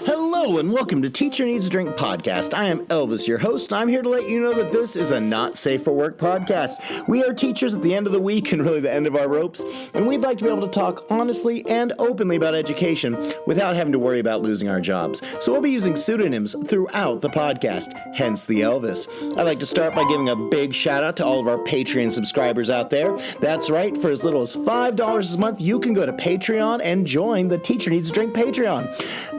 Hello and welcome to Teacher Needs a Drink podcast. I am Elvis, your host, and I'm here to let you know that this is a not safe for work podcast. We are teachers at the end of the week and really the end of our ropes, and we'd like to be able to talk honestly and openly about education without having to worry about losing our jobs. So we'll be using pseudonyms throughout the podcast, hence the Elvis. I'd like to start by giving a big shout out to all of our Patreon subscribers out there. That's right, for as little as $5 a month, you can go to Patreon and join the Teacher Needs a Drink Patreon.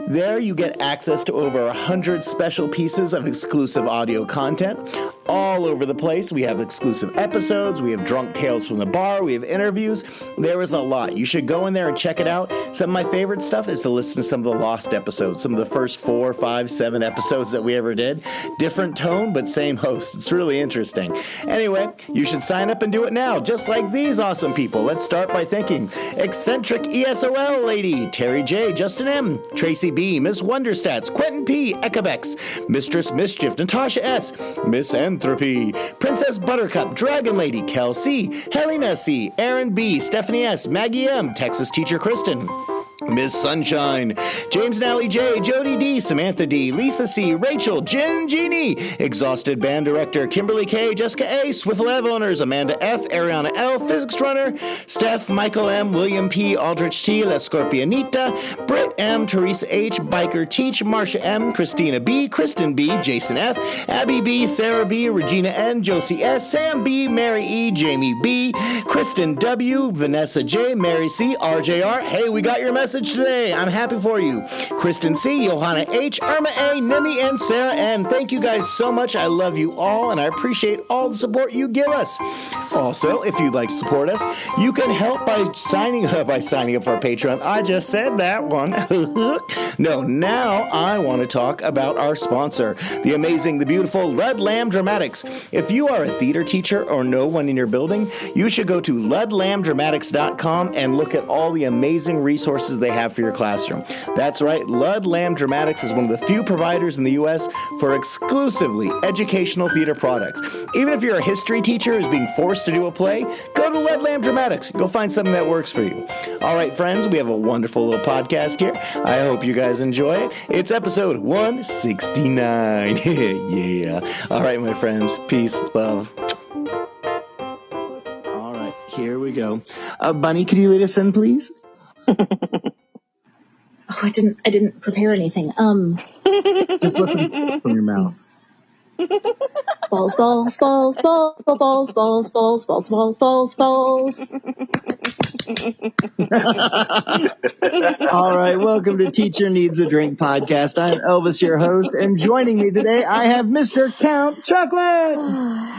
There you get access to over 100 special pieces of exclusive audio content all over the place. We have exclusive episodes, we have drunk tales from the bar, we have interviews. There is a lot. You should go in there and check it out. Some of my favorite stuff is to listen to some of the lost episodes, some of the first 4, 5, 7 episodes that we ever did. Different tone, but same host. It's really interesting. Anyway, you should sign up and do it now, just like these awesome people. Let's start by thanking Eccentric ESOL Lady, Terry J, Justin M, Tracy B, Miss Wonderstats, Quentin P, Ecabex, Mistress Mischief, Natasha S, Misanthropy, Princess Buttercup, Dragon Lady, Kel C, Helena C, Aaron B, Stephanie S, Maggie M, Texas Teacher Kristen, Miss Sunshine, James and Allie J, Jody D, Samantha D, Lisa C, Rachel, Jen Genie, Exhausted Band Director, Kimberly K, Jessica A, Swiffle Ev Owners, Amanda F, Ariana L, Physics Runner, Steph, Michael M, William P, Aldrich T, La Scorpionita, Britt M, Teresa H, Biker Teach, Marsha M, Christina B, Kristen B, Jason F, Abby B, Sarah B, Regina N, Josie S, Sam B, Mary E, Jamie B, Kristen W, Vanessa J, Mary C, RJR. Hey, we got your message today. I'm happy for you. Kristen C, Johanna H, Irma A, Nemi, and Sarah N. Thank you guys so much. I love you all, and I appreciate all the support you give us. Also, if you'd like to support us, you can help by signing up for our Patreon. I just said that one. No, now I want to talk about our sponsor, the amazing, the beautiful Lud Lamb Dramatics. If you are a theater teacher or know one in your building, you should go to ludlamdramatics.com and look at all the amazing resources they have for your classroom. That's right, Lud Lamb Dramatics is one of the few providers in the U.S. for exclusively educational theater products. Even if you're a history teacher who's being forced to do a play, go to Lud Lamb Dramatics. You'll find something that works for you. All right, friends, we have a wonderful little podcast here. I hope you guys enjoy it. It's episode 169. Yeah. All right, my friends. Peace, love. All right, here we go. Bunny, could you lead us in, please? Oh, I didn't prepare anything. Just let them from your mouth. Balls, balls, balls, balls, balls, balls, balls, balls, balls, balls, balls. All right, welcome to Teacher Needs a Drink podcast. I'm Elvis, your host, and joining me today, I have Mr. Count Chocolate.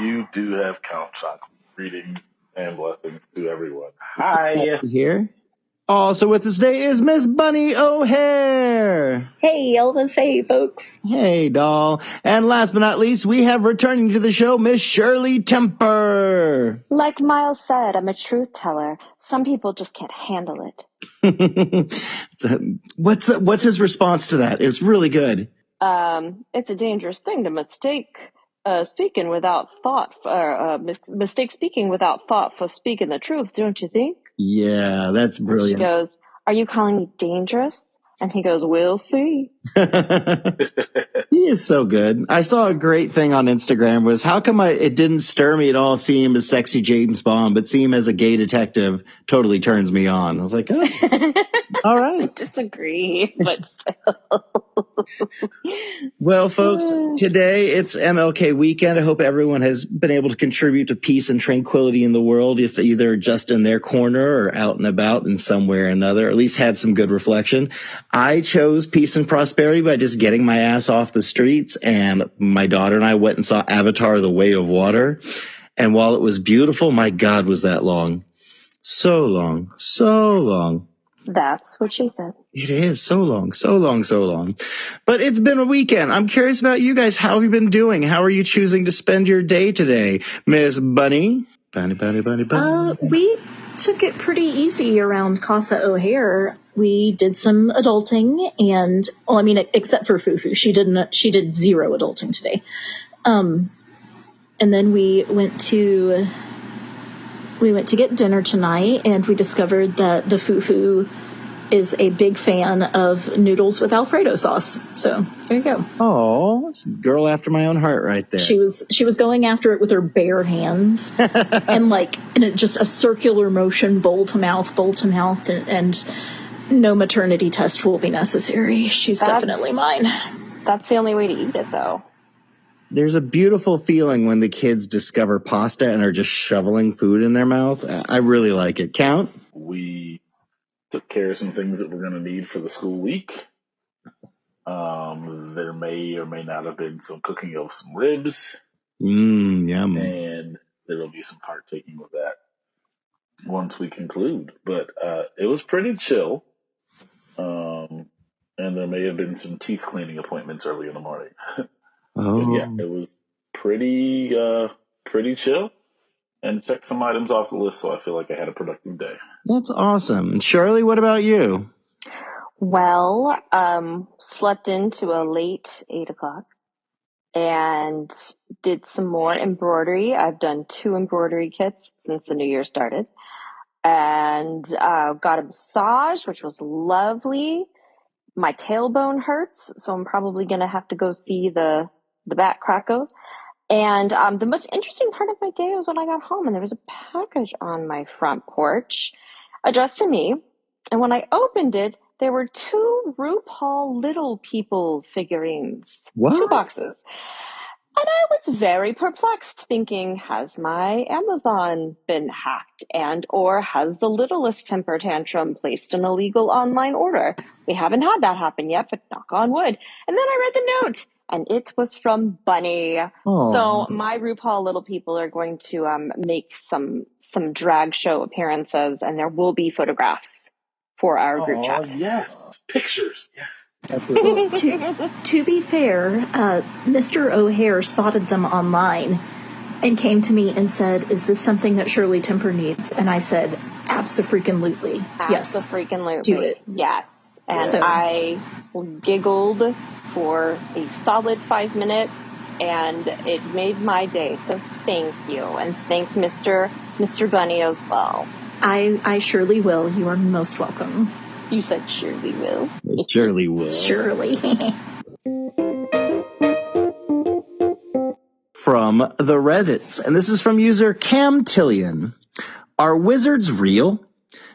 You do have Count Chocolate. Greetings and blessings to everyone. Hi. Here. Also with us today is Miss Bunny O'Hare. Hey, Elvis. Hey, folks. Hey, doll. And last but not least, we have returning to the show, Miss Shirley Temper. Like Miles said, I'm a truth teller. Some people just can't handle it. What's his response to that? It's really good. It's a dangerous thing to mistake speaking without thought, mistake speaking without thought for speaking the truth, don't you think? Yeah, that's brilliant. She goes, "Are you calling me dangerous?" And he goes, "We'll see." He is so good. I saw a great thing on Instagram was how come it didn't stir me at all seeing him as sexy James Bond, but seeing him as a gay detective totally turns me on. I was like, oh, all right. I disagree, but still. Well, folks, today it's MLK weekend. I hope everyone has been able to contribute to peace and tranquility in the world, if either just in their corner or out and about in some way or another, or at least had some good reflection. I chose peace and prosperity by just getting my ass off the streets, and my daughter and I went and saw Avatar: The Way of Water. And while it was beautiful, my God, was that long. So long, so long. That's what she said. It is so long, so long, so long. But it's been a weekend. I'm curious about you guys. How have you been doing? How are you choosing to spend your day today? Miss Bunny? Bunny. We took it pretty easy around Casa O'Hare. We did some adulting and, well, I mean, except for Fufu. She did zero adulting today. And then we went to get dinner tonight, and we discovered that the Fufu is a big fan of noodles with Alfredo sauce. So there you go. Oh, it's a girl after my own heart right there. She was going after it with her bare hands and just a circular motion, bowl to mouth, and no maternity test will be necessary. She's definitely mine. That's the only way to eat it, though. There's a beautiful feeling when the kids discover pasta and are just shoveling food in their mouth. I really like it. Count? We took care of some things that we're going to need for the school week. There may or may not have been some cooking of some ribs. Yum. And there will be some partaking with that once we conclude. But it was pretty chill. And there may have been some teeth cleaning appointments early in the morning. But yeah, it was pretty chill, and checked some items off the list, so I feel like I had a productive day. That's awesome. And Shirley, what about you? Well, slept into a late 8 o'clock and did some more embroidery. I've done 2 embroidery kits since the new year started, and got a massage, which was lovely. My tailbone hurts, so I'm probably going to have to go see the back cracker. And the most interesting part of my day was when I got home and there was a package on my front porch addressed to me. And when I opened it, there were 2 RuPaul Little People figurines. What? 2 boxes. And I was very perplexed, thinking, has my Amazon been hacked, and or has the littlest temper tantrum placed an illegal online order? We haven't had that happen yet, but knock on wood. And then I read the note, and it was from Bunny. Aww. So my RuPaul Little People are going to make some drag show appearances, and there will be photographs for our group chat. Yes, pictures. Yes. Well, to be fair, Mr. O'Hare spotted them online and came to me and said, "Is this something that Shirley Temper needs?" And I said, "Abso-freaking-lutely. Yes. Abso-freaking-lutely. Do it." Yes. And I giggled for a solid 5 minutes, and it made my day. So thank you. And thank Mr. Bunny as well. I surely will. You are most welcome. You said surely will. Surely will. Surely. From the Reddits, and this is from user Cam Tillian. Are wizards real?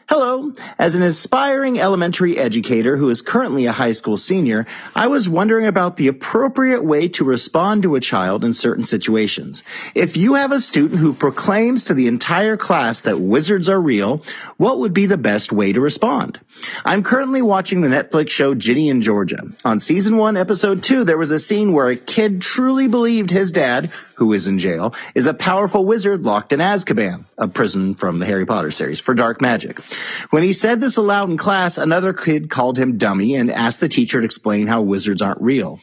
Hello. As an aspiring elementary educator who is currently a high school senior, I was wondering about the appropriate way to respond to a child in certain situations. If you have a student who proclaims to the entire class that wizards are real, what would be the best way to respond? I'm currently watching the Netflix show Ginny and Georgia. On season 1, episode 2, there was a scene where a kid truly believed his dad, who is in jail, is a powerful wizard locked in Azkaban, a prison from the Harry Potter series, for dark magic. When he said this aloud in class, another kid called him dummy and asked the teacher to explain how wizards aren't real.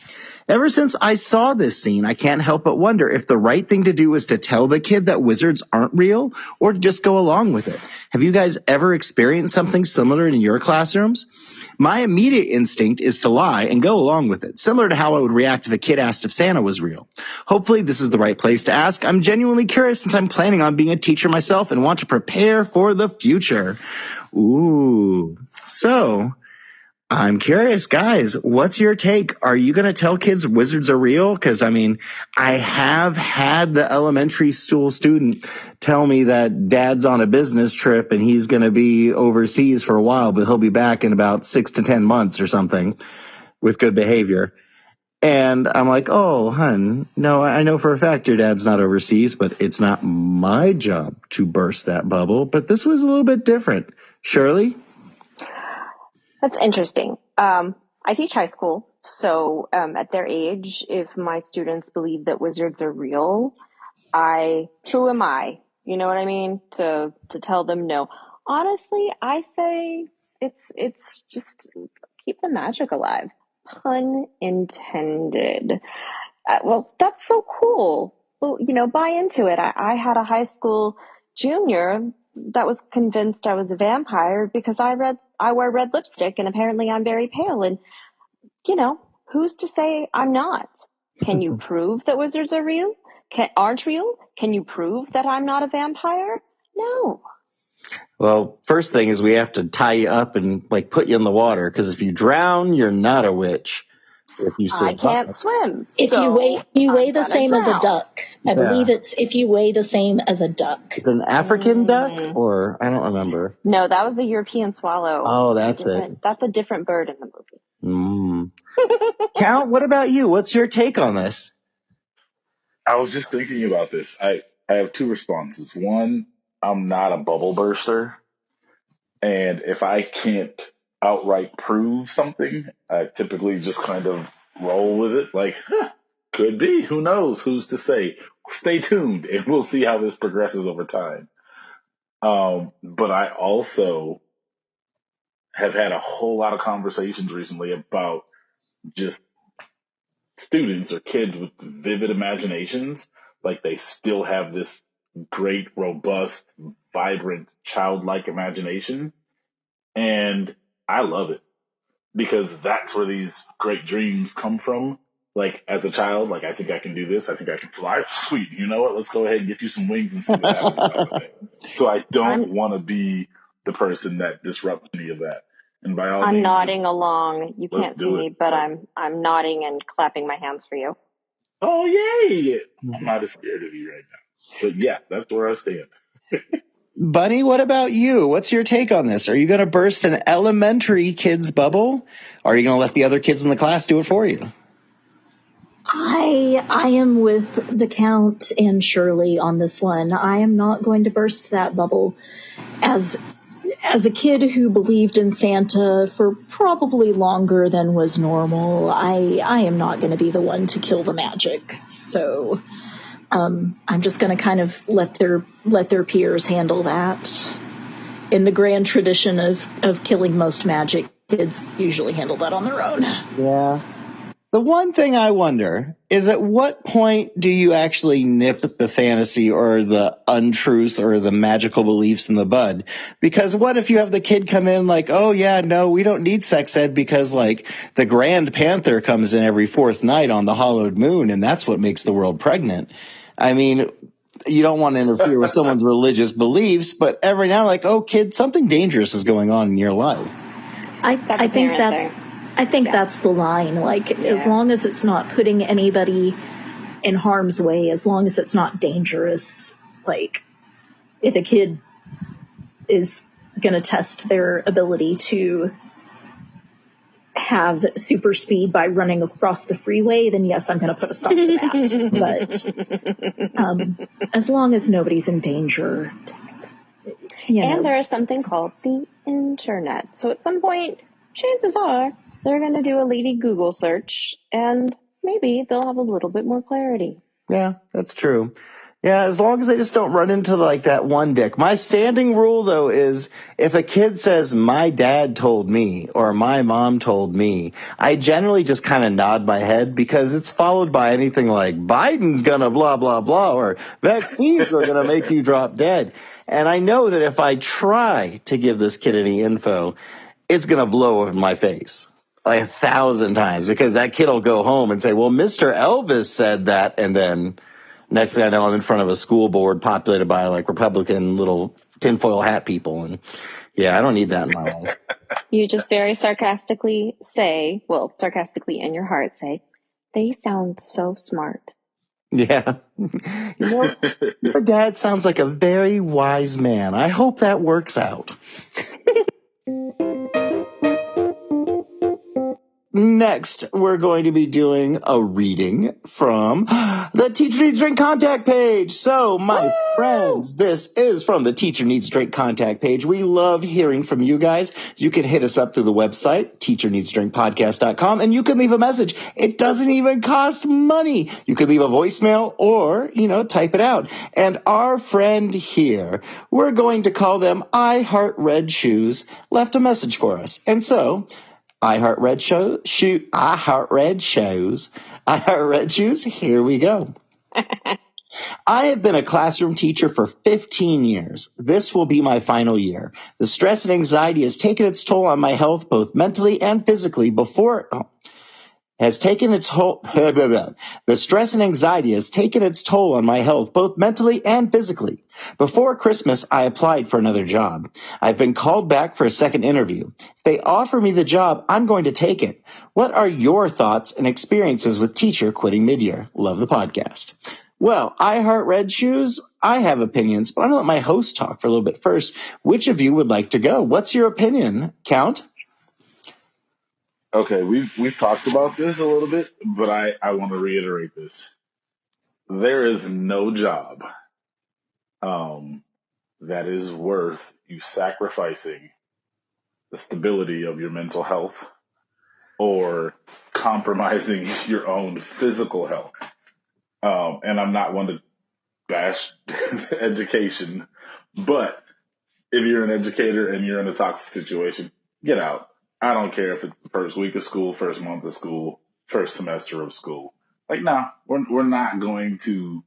Ever since I saw this scene, I can't help but wonder if the right thing to do is to tell the kid that wizards aren't real, or to just go along with it. Have you guys ever experienced something similar in your classrooms? My immediate instinct is to lie and go along with it, similar to how I would react if a kid asked if Santa was real. Hopefully this is the right place to ask. I'm genuinely curious since I'm planning on being a teacher myself and want to prepare for the future. Ooh. So, I'm curious, guys, what's your take? Are you going to tell kids wizards are real? Because, I mean, I have had the elementary school student tell me that dad's on a business trip and he's going to be overseas for a while, but he'll be back in about 6 to 10 months or something with good behavior. And I'm like, oh, hun, no, I know for a fact your dad's not overseas, but it's not my job to burst that bubble. But this was a little bit different. Shirley? That's interesting. I teach high school, so at their age, if my students believe that wizards are real, who am I? You know what I mean? To tell them no. Honestly, I say it's just keep the magic alive. Pun intended. Well, that's so cool. Well, buy into it. I had a high school junior that was convinced I was a vampire because I wear red lipstick and apparently I'm very pale. And, who's to say I'm not? Can you prove that wizards are real? Aren't real? Can you prove that I'm not a vampire? No. Well, first thing is we have to tie you up and like put you in the water, because if you drown, you're not a witch. If you I can't survive, swim. If so you weigh I'm the gonna same as a drown. duck. I believe Yeah. it's if you weigh the same as a duck. It's an African duck, or I don't remember. No, that was a European swallow. Oh, that's it. That's a different bird in the movie. Count, what about you? What's your take on this? I was just thinking about this. I have two responses. One, I'm not a bubble burster. And if I can't outright prove something, I typically just kind of roll with it. Like, could be. Who knows? Who's to say? Stay tuned and we'll see how this progresses over time. But I also have had a whole lot of conversations recently about just students or kids with vivid imaginations. Like they still have this great, robust, vibrant, childlike imagination. And I love it because that's where these great dreams come from. Like as a child, like I think I can do this. I think I can fly. Sweet. You know what? Let's go ahead and get you some wings and see what happens type of thing. So I don't want to be the person that disrupts any of that. And by all I'm means, nodding along. You let's can't do see it. me, but I'm nodding and clapping my hands for you. Oh, yay! I'm not as scared of you right now. But yeah, that's where I stand. Bunny, what about you? What's your take on this? Are you going to burst an elementary kid's bubble? Or are you going to let the other kids in the class do it for you? I am with the Count and Shirley on this one. I am not going to burst that bubble. As a kid who believed in Santa for probably longer than was normal, I am not going to be the one to kill the magic. So I'm just going to kind of let their peers handle that. In the grand tradition of killing most magic, kids usually handle that on their own. Yeah. The one thing I wonder is at what point do you actually nip the fantasy or the untruths or the magical beliefs in the bud? Because what if you have the kid come in like, oh yeah, no, we don't need sex ed because like the Grand Panther comes in every fourth night on the hollowed moon and that's what makes the world pregnant. I mean, you don't want to interfere with someone's religious beliefs, but every now like, oh kid, something dangerous is going on in your life. I think that's the line. Like, as long as it's not putting anybody in harm's way, as long as it's not dangerous, like, if a kid is going to test their ability to have super speed by running across the freeway, then yes, I'm going to put a stop to that. But as long as nobody's in danger. And there is something called the internet. So at some point, chances are they're going to do a lady Google search and maybe they'll have a little bit more clarity. Yeah, that's true. Yeah, as long as they just don't run into like that one dick. My standing rule though is if a kid says my dad told me or my mom told me, I generally just kind of nod my head because it's followed by anything like Biden's gonna blah, blah, blah, or vaccines are gonna make you drop dead. And I know that if I try to give this kid any info, it's gonna blow over my face. Like 1,000 times because that kid will go home and say, well, Mr. Elvis said that. And then next thing I know, I'm in front of a school board populated by like Republican little tinfoil hat people. And yeah, I don't need that in my life. You just very sarcastically say, well, sarcastically in your heart say, they sound so smart. Yeah. You know, your dad sounds like a very wise man. I hope that works out. Next, we're going to be doing a reading from the Teacher Needs Drink contact page. So, my friends, this is from the Teacher Needs Drink contact page. We love hearing from you guys. You can hit us up through the website, teacherneedsdrinkpodcast.com, and you can leave a message. It doesn't even cost money. You can leave a voicemail or, type it out. And our friend here, we're going to call them I Heart Red Shoes, left a message for us. And so, I Heart Red Shoes, here we go. I have been a classroom teacher for 15 years. This will be my final year. The stress and anxiety has taken its toll on my health, both mentally and physically. has taken its toll. The stress and anxiety has taken its toll on my health, both mentally and physically. Before Christmas, I applied for another job. I've been called back for a second interview. If they offer me the job, I'm going to take it. What are your thoughts and experiences with teacher quitting mid-year? Love the podcast. Well, I heart red shoes. I have opinions, but I'm going to let my host talk for a little bit first. Which of you would like to go? What's your opinion, Count? Okay, we've talked about this a little bit, but I want to reiterate this. There is no job that is worth you sacrificing the stability of your mental health or compromising your own physical health. And I'm not one to bash education, but if you're an educator and you're in a toxic situation, get out. I don't care if it's the first week of school, first month of school, first semester of school. Like, nah, we're not going to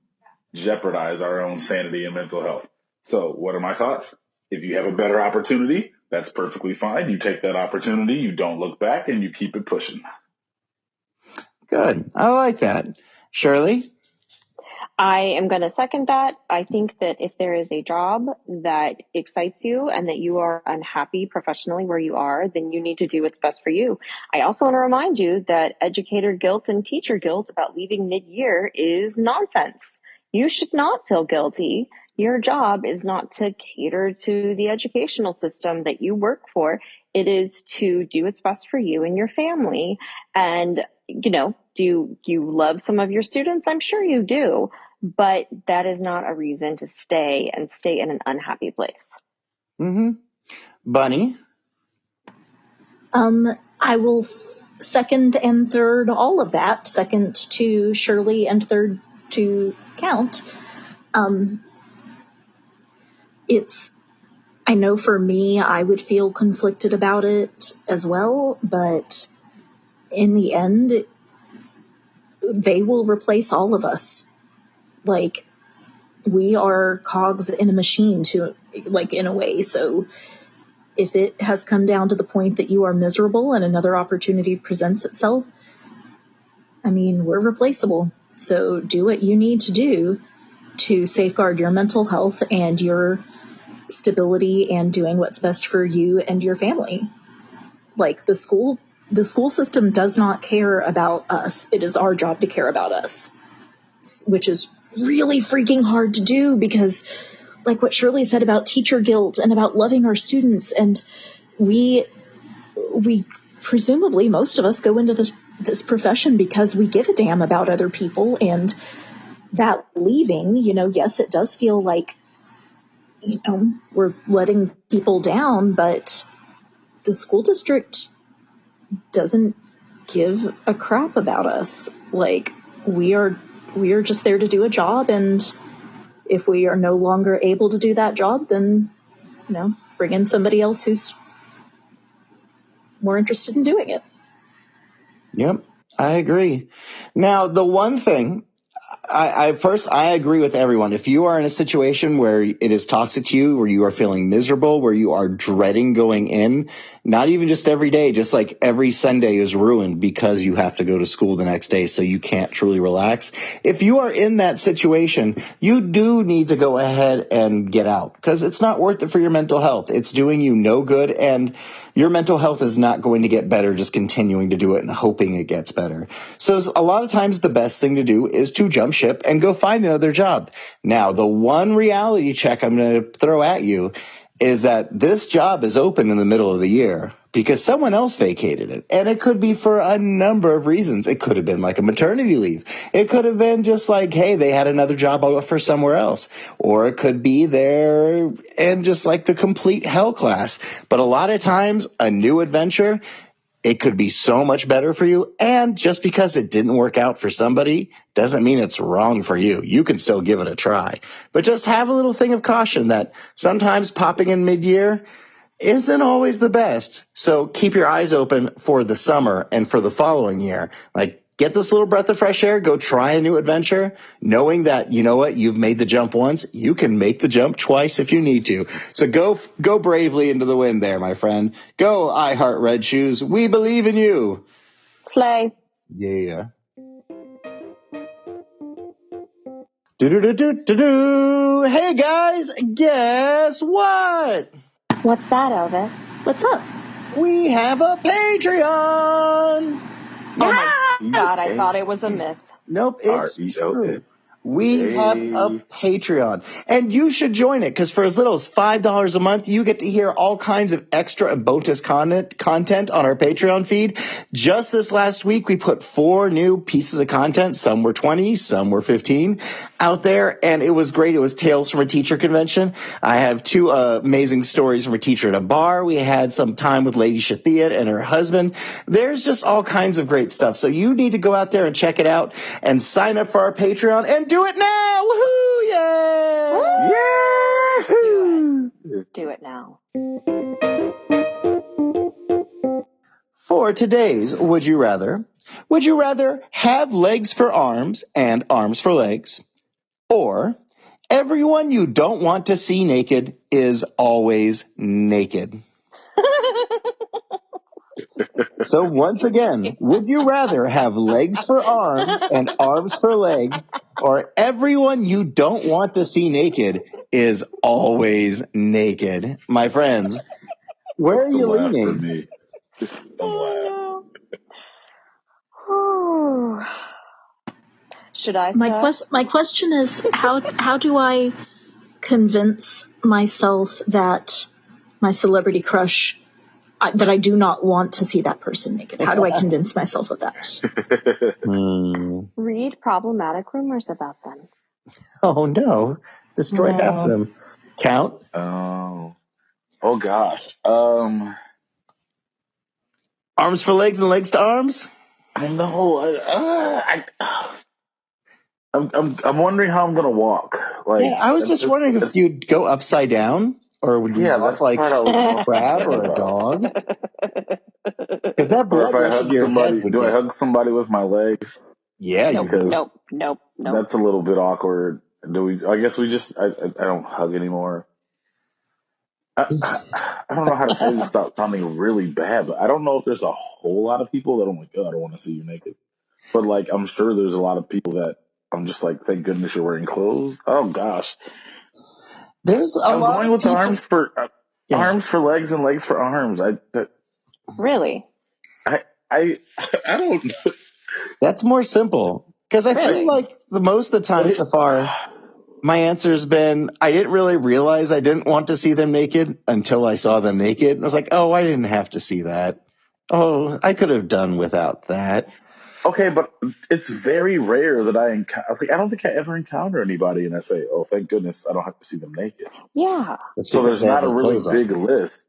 jeopardize our own sanity and mental health. So what are my thoughts? If you have a better opportunity, that's perfectly fine. You take that opportunity, you don't look back, and you keep it pushing. Good. I like that. Shirley? I am going to second that. I think that if there is a job that excites you and that you are unhappy professionally where you are, then you need to do what's best for you. I also want to remind you that educator guilt and teacher guilt about leaving mid-year is nonsense. You should not feel guilty. Your job is not to cater to the educational system that you work for. It is to do what's best for you and your family. And, do you love some of your students? I'm sure you do. But that is not a reason to stay in an unhappy place. Mm-hmm. Bunny? I will second and third all of that. Second to Shirley and third to Count. I know for me, I would feel conflicted about it as well, but in the end, they will replace all of us. Like, we are cogs in a machine in a way. So if it has come down to the point that you are miserable and another opportunity presents itself, we're replaceable. So do what you need to do to safeguard your mental health and your stability and doing what's best for you and your family. Like, the school system does not care about us. It is our job to care about us, which is really freaking hard to do because, like what Shirley said about teacher guilt and about loving our students, and we presumably, most of us go into this profession because we give a damn about other people, and that leaving, yes, it does feel like, we're letting people down, but the school district doesn't give a crap about us. Like, we are just there to do a job, and if we are no longer able to do that job, then, bring in somebody else who's more interested in doing it. Yep, I agree. Now, the one thing, I agree with everyone. If you are in a situation where it is toxic to you, where you are feeling miserable, where you are dreading going in, not even just every day, just like every Sunday is ruined because you have to go to school the next day, so you can't truly relax. If you are in that situation, you do need to go ahead and get out, because it's not worth it for your mental health. It's doing you no good, and your mental health is not going to get better just continuing to do it and hoping it gets better. So a lot of times the best thing to do is to jump ship and go find another job. Now, the one reality check I'm going to throw at you is that this job is open in the middle of the year because someone else vacated it. And it could be for a number of reasons. It could have been like a maternity leave. It could have been just like, hey, they had another job offer somewhere else. Or it could be there and just like the complete hell class. But a lot of times, a new adventure, it could be so much better for you. And just because it didn't work out for somebody doesn't mean it's wrong for you. You can still give it a try. But just have a little thing of caution that sometimes popping in mid-year isn't always the best. So keep your eyes open for the summer and for the following year. Like, get this little breath of fresh air, go try a new adventure, knowing that, you know what, you've made the jump once, you can make the jump twice if you need to. So go bravely into the wind there, my friend. Go, I Heart Red Shoes. We believe in you. Slay. Yeah. Do-do-do-do-do-do. Hey guys, guess what? What's that, Elvis? What's up? We have a Patreon. Oh my God, I thought it was a myth. Nope, it's REO. true. We have a Patreon, and you should join it because for as little as $5 a month, you get to hear all kinds of extra and bonus content on our Patreon feed. Just this last week, we put 4 new pieces of content. Some were 20, some were 15 out there, and it was great. It was Tales from a Teacher Convention. I have 2 amazing stories from a teacher at a bar. We had some time with Lady Shathia and her husband. There's just all kinds of great stuff. So you need to go out there and check it out and sign up for our Patreon and do it now! Woohoo! Yay! Do it now. For today's Would You Rather have legs for arms and arms for legs, or everyone you don't want to see naked is always naked? So once again, would you rather have legs for arms and arms for legs, or everyone you don't want to see naked is always naked? My friends, where are you leaning? Should I? My question is, how do I convince myself that my celebrity crush, that I do not want to see that person naked? How do I convince myself of that? Read problematic rumors about them. Oh no, destroy half of them. Count. Oh gosh. Arms for legs and legs to arms. I know. I'm wondering how I'm gonna walk. Like, yeah, I was just wondering if you'd go upside down, or would you walk like a crab or a dog? Because that blood rush to your head would do I hug somebody with my legs? Yeah, you do. Nope. That's a little bit awkward. I guess we just. I don't hug anymore. I don't know how to say this without sounding really bad, but I don't know if there's a whole lot of people that I'm like, oh, I don't want to see you naked. But like, I'm sure there's a lot of people that I'm just like, thank goodness you're wearing clothes. Oh gosh, there's a I'm lot going of with people. arms for legs and legs for arms. Really? I don't. That's more simple because I feel like most of the time so far, my answer has been I didn't really realize I didn't want to see them naked until I saw them naked. And I was like, oh, I didn't have to see that. Oh, I could have done without that. Okay, but it's very rare that I don't think I ever encounter anybody and I say, oh, thank goodness I don't have to see them naked. Yeah. So there's not a really big list,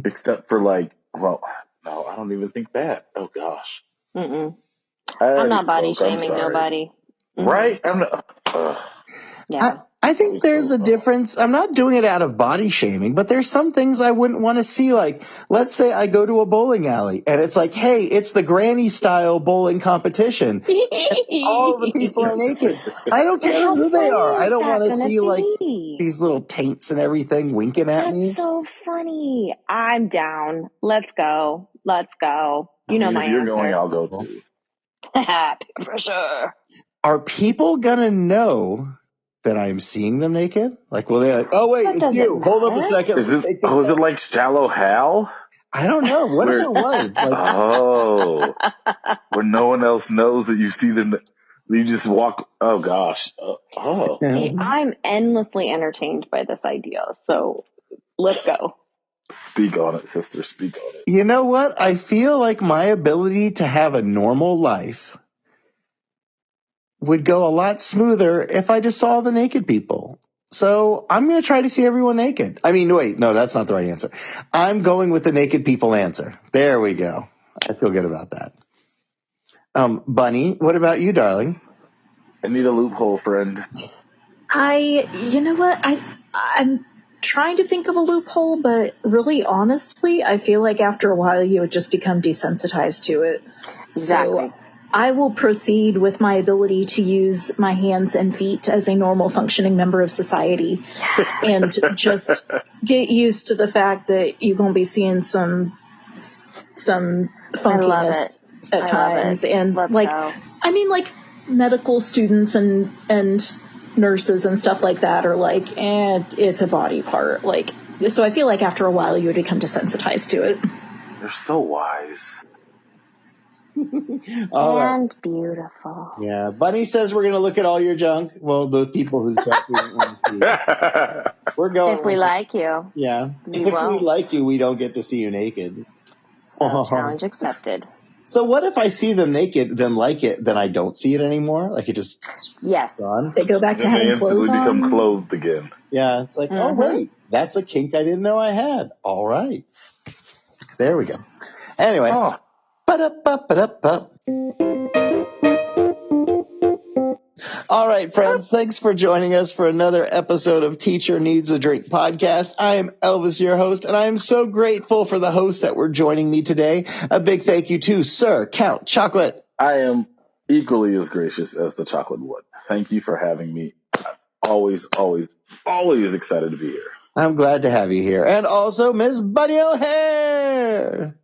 except for like, well, no, I don't even think that. Oh gosh. I'm not body shaming nobody. Right? Yeah. I think there's a difference. I'm not doing it out of body shaming, but there's some things I wouldn't want to see. Like, let's say I go to a bowling alley and it's like, hey, it's the granny style bowling competition. And all the people are naked. I don't care who they are. I don't want to see like these little taints and everything winking at me. That's so funny. I'm down. Let's go. You know my answer. If you're going, I'll go too. For sure. Are people gonna know that I'm seeing them naked? Like, will they like, oh wait, it's you. Hold up a second. Is it like Shallow Hal? I don't know. What if it was? Like, when no one else knows that you see them, you just walk. Oh gosh. See, I'm endlessly entertained by this idea. So let's go. Speak on it, sister. Speak on it. You know what? I feel like my ability to have a normal life would go a lot smoother if I just saw the naked people. So I'm going to try to see everyone naked. I mean, wait, no, that's not the right answer. I'm going with the naked people answer. There we go. I feel good about that. Bunny, what about you, darling? I need a loophole, friend. You know what? I'm trying to think of a loophole, but really honestly, I feel like after a while you would just become desensitized to it. Exactly. So I will proceed with my ability to use my hands and feet as a normal functioning member of society and just get used to the fact that you're going to be seeing some funkiness at times. And Let's like, go. I mean, like medical students and nurses and stuff like that are like, it's a body part. Like, so I feel like after a while you would become desensitized to it. You're so wise. And beautiful. Yeah, Bunny says we're going to look at all your junk. Well, the people whose junk we don't want to see. We're going. If we like you. Yeah. We If won't. we like you, we don't get to see you naked. So challenge accepted. So what if I see them naked, then like it, then I don't see it anymore? Like it just Yes. gone? They go back to Then they having clothes instantly become on. clothed again. Yeah, it's like, oh, wait, that's a kink I didn't know I had. All right. There we go. Anyway. Oh. Ba-da-ba-ba-da-ba. All right, friends, thanks for joining us for another episode of Teacher Needs a Drink podcast. I am Elvis, your host, and I am so grateful for the hosts that were joining me today. A big thank you to Sir Count Chocolate. I am equally as gracious as the chocolate wood. Thank you for having me. Always excited to be here. I'm glad to have you here. And also Miss Bunny O'Hare.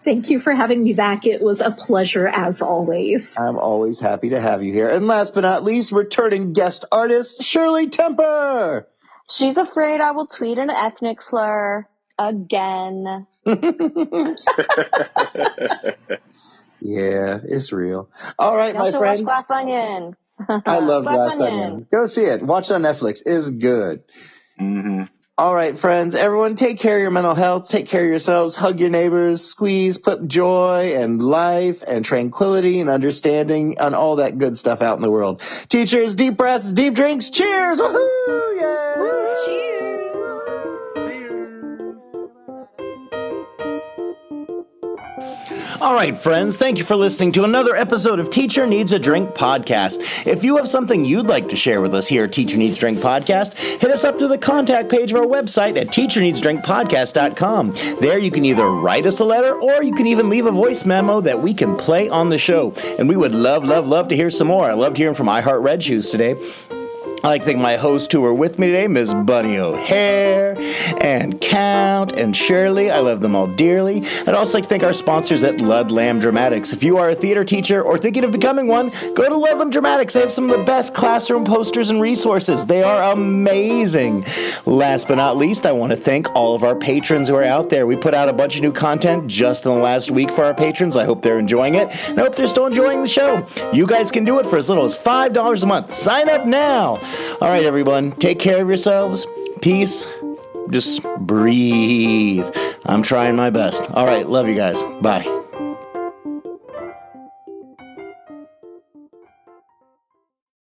Thank you for having me back. It was a pleasure as always. I'm always happy to have you here. And last but not least, returning guest artist, Shirley Temper. She's afraid I will tweet an ethnic slur again. Yeah, it's real. All right, You my also friends. watch Glass Onion. I love Glass Onion. Go see it. Watch it on Netflix. It's good. Mm-hmm. All right, friends. Everyone, take care of your mental health. Take care of yourselves. Hug your neighbors. Squeeze. Put joy and life and tranquility and understanding and all that good stuff out in the world. Teachers, deep breaths, deep drinks. Cheers! Woohoo! Yeah! Cheers. All right, friends, thank you for listening to another episode of Teacher Needs a Drink podcast. If you have something you'd like to share with us here at Teacher Needs Drink podcast, hit us up to the contact page of our website at teacherneedsdrinkpodcast.com. There you can either write us a letter or you can even leave a voice memo that we can play on the show. And we would love to hear some more. I loved hearing from I Heart Red Shoes today. I'd like to thank my hosts who were with me today, Ms. Bunny O'Hare and Count and Shirley. I love them all dearly. I'd also like to thank our sponsors at Ludlam Dramatics. If you are a theater teacher or thinking of becoming one, go to Ludlam Dramatics. They have some of the best classroom posters and resources. They are amazing. Last but not least, I want to thank all of our patrons who are out there. We put out a bunch of new content just in the last week for our patrons. I hope they're enjoying it, and I hope they're still enjoying the show. You guys can do it for as little as $5 a month. Sign up now. All right, everyone, take care of yourselves. Peace. Just breathe. I'm trying my best. All right, love you guys. Bye.